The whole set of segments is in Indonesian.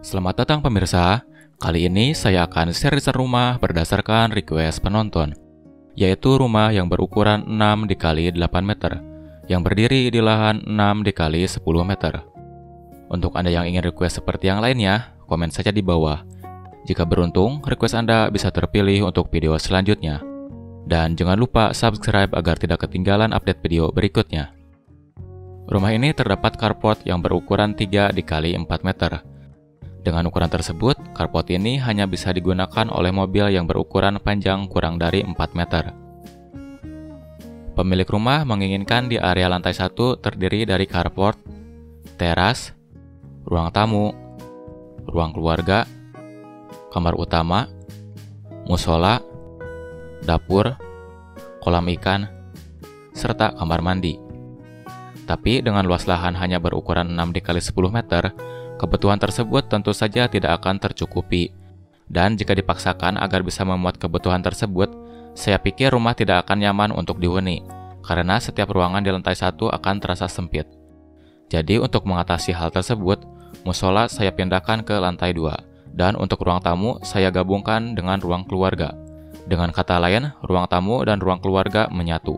Selamat datang pemirsa, kali ini saya akan share desain rumah berdasarkan request penonton, yaitu rumah yang berukuran 6 dikali 8 meter, yang berdiri di lahan 6 dikali 10 meter. Untuk Anda yang ingin request seperti yang lainnya, komen saja di bawah. Jika beruntung, request Anda bisa terpilih untuk video selanjutnya. Dan jangan lupa subscribe agar tidak ketinggalan update video berikutnya. Rumah ini terdapat carport yang berukuran 3 dikali 4 meter. Dengan ukuran tersebut, carport ini hanya bisa digunakan oleh mobil yang berukuran panjang kurang dari 4 meter. Pemilik rumah menginginkan di area lantai 1 terdiri dari carport, teras, ruang tamu, ruang keluarga, kamar utama, musola, dapur, kolam ikan, serta kamar mandi. Tapi dengan luas lahan hanya berukuran 6 dikali 10 meter, kebutuhan tersebut tentu saja tidak akan tercukupi. Dan jika dipaksakan agar bisa memuat kebutuhan tersebut, saya pikir rumah tidak akan nyaman untuk dihuni, karena setiap ruangan di lantai 1 akan terasa sempit. Jadi untuk mengatasi hal tersebut, musola saya pindahkan ke lantai 2, dan untuk ruang tamu saya gabungkan dengan ruang keluarga. Dengan kata lain, ruang tamu dan ruang keluarga menyatu,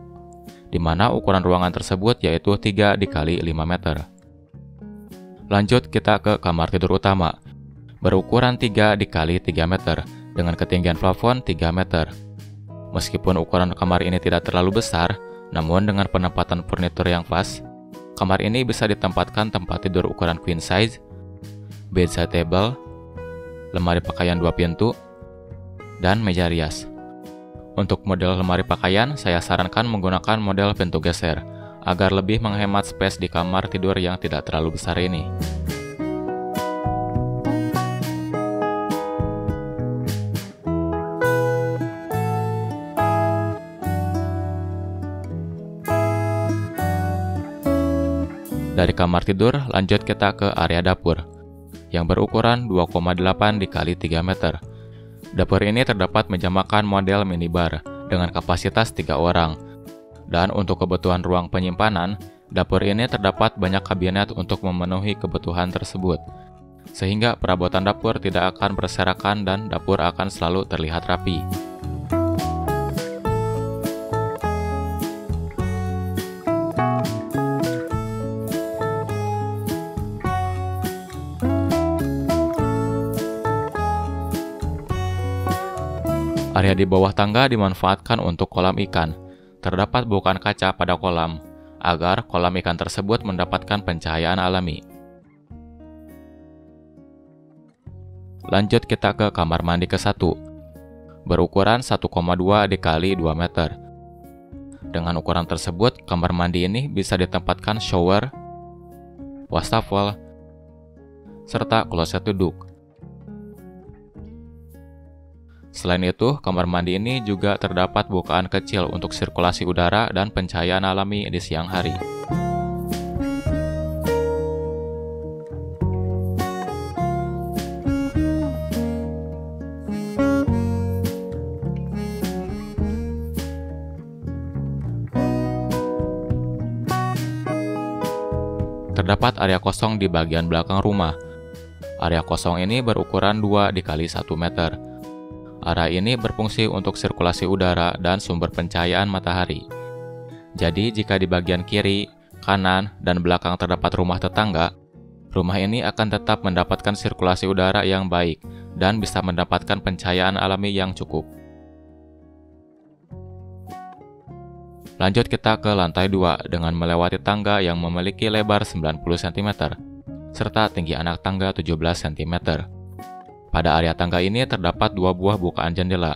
di mana ukuran ruangan tersebut yaitu 3 dikali 5 meter. Lanjut kita ke kamar tidur utama, berukuran 3 dikali 3 meter, dengan ketinggian plafon 3 meter. Meskipun ukuran kamar ini tidak terlalu besar, namun dengan penempatan furnitur yang pas, kamar ini bisa ditempatkan tempat tidur ukuran queen size, bedside table, lemari pakaian 2 pintu, dan meja rias. Untuk model lemari pakaian, saya sarankan menggunakan model pintu geser, agar lebih menghemat space di kamar tidur yang tidak terlalu besar ini. Dari kamar tidur, lanjut kita ke area dapur, yang berukuran 2,8 dikali 3 meter. Dapur ini terdapat meja makan model minibar, dengan kapasitas 3 orang. Dan untuk kebutuhan ruang penyimpanan, dapur ini terdapat banyak kabinet untuk memenuhi kebutuhan tersebut. Sehingga perabotan dapur tidak akan berserakan dan dapur akan selalu terlihat rapi. Area di bawah tangga dimanfaatkan untuk kolam ikan. Terdapat bukaan kaca pada kolam, agar kolam ikan tersebut mendapatkan pencahayaan alami. Lanjut kita ke kamar mandi ke-1, berukuran 1,2 dikali 2 meter. Dengan ukuran tersebut, kamar mandi ini bisa ditempatkan shower, wastafel, serta kloset duduk. Selain itu, kamar mandi ini juga terdapat bukaan kecil untuk sirkulasi udara dan pencahayaan alami di siang hari. Terdapat area kosong di bagian belakang rumah. Area kosong ini berukuran 2 dikali 1 meter. Area ini berfungsi untuk sirkulasi udara dan sumber pencahayaan matahari. Jadi jika di bagian kiri, kanan, dan belakang terdapat rumah tetangga, rumah ini akan tetap mendapatkan sirkulasi udara yang baik dan bisa mendapatkan pencahayaan alami yang cukup. Lanjut kita ke lantai 2 dengan melewati tangga yang memiliki lebar 90 cm, serta tinggi anak tangga 17 cm. Pada area tangga ini terdapat 2 buah bukaan jendela,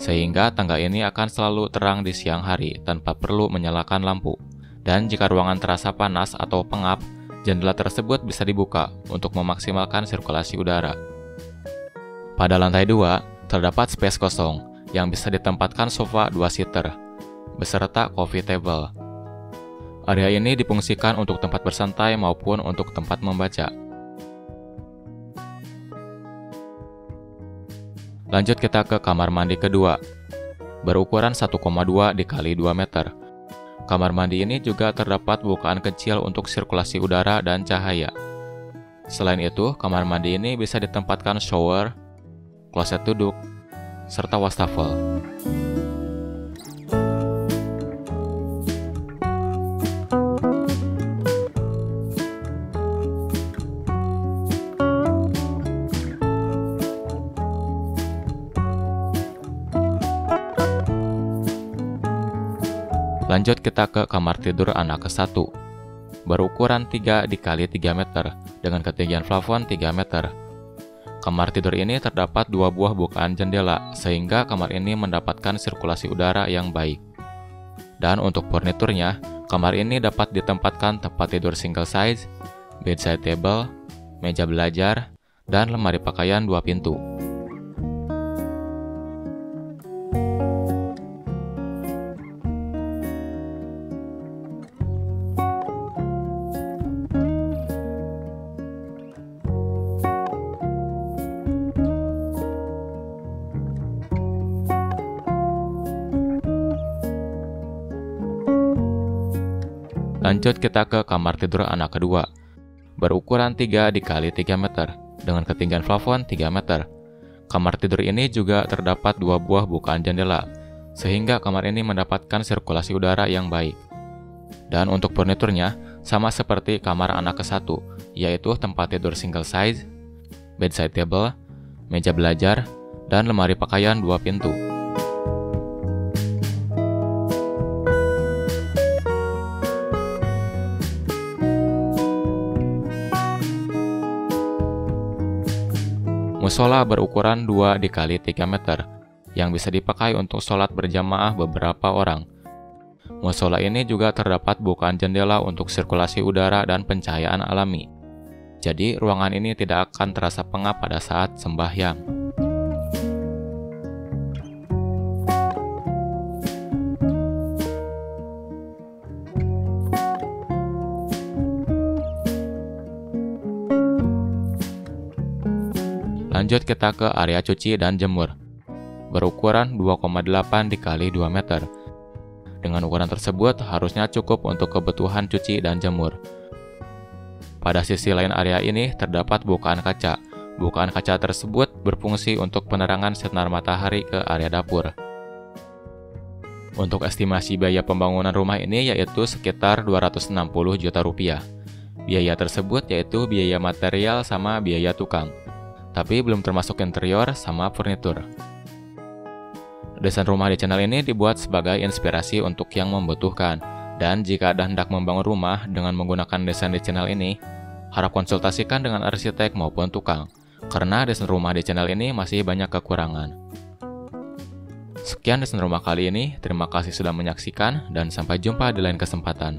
sehingga tangga ini akan selalu terang di siang hari tanpa perlu menyalakan lampu. Dan jika ruangan terasa panas atau pengap, jendela tersebut bisa dibuka untuk memaksimalkan sirkulasi udara. Pada lantai 2, terdapat space kosong yang bisa ditempatkan sofa 2-seater, beserta coffee table. Area ini difungsikan untuk tempat bersantai maupun untuk tempat membaca. Lanjut kita ke kamar mandi kedua, berukuran 1,2 dikali 2 meter. Kamar mandi ini juga terdapat bukaan kecil untuk sirkulasi udara dan cahaya. Selain itu, kamar mandi ini bisa ditempatkan shower, kloset duduk, serta wastafel. Lanjut kita ke kamar tidur anak ke-1. Berukuran 3 x 3 meter dengan ketinggian plafon 3 meter. Kamar tidur ini terdapat 2 buah bukaan jendela sehingga kamar ini mendapatkan sirkulasi udara yang baik. Dan untuk furniturnya, kamar ini dapat ditempatkan tempat tidur single size, bedside table, meja belajar, dan lemari pakaian 2 pintu. Lanjut kita ke kamar tidur anak kedua. Berukuran 3 x 3 meter dengan ketinggian plafon 3 meter. Kamar tidur ini juga terdapat 2 buah bukaan jendela, sehingga kamar ini mendapatkan sirkulasi udara yang baik. Dan untuk furniturnya, sama seperti kamar anak ke-1, yaitu tempat tidur single size, bedside table, meja belajar, dan lemari pakaian 2 pintu. Musola berukuran 2 x 3 meter yang bisa dipakai untuk sholat berjamaah beberapa orang. Musola ini juga terdapat bukaan jendela untuk sirkulasi udara dan pencahayaan alami. Jadi ruangan ini tidak akan terasa pengap pada saat sembahyang. Lanjut kita ke area cuci dan jemur. Berukuran 2,8 x 2 meter. Dengan ukuran tersebut harusnya cukup untuk kebutuhan cuci dan jemur. Pada sisi lain area ini terdapat bukaan kaca. Bukaan kaca tersebut berfungsi untuk penerangan sinar matahari ke area dapur. Untuk estimasi biaya pembangunan rumah ini yaitu sekitar 260 juta rupiah. Biaya tersebut yaitu biaya material sama biaya tukang, tapi belum termasuk interior sama furnitur. Desain rumah di channel ini dibuat sebagai inspirasi untuk yang membutuhkan, dan jika Anda hendak membangun rumah dengan menggunakan desain di channel ini, harap konsultasikan dengan arsitek maupun tukang, karena desain rumah di channel ini masih banyak kekurangan. Sekian desain rumah kali ini, terima kasih sudah menyaksikan, dan sampai jumpa di lain kesempatan.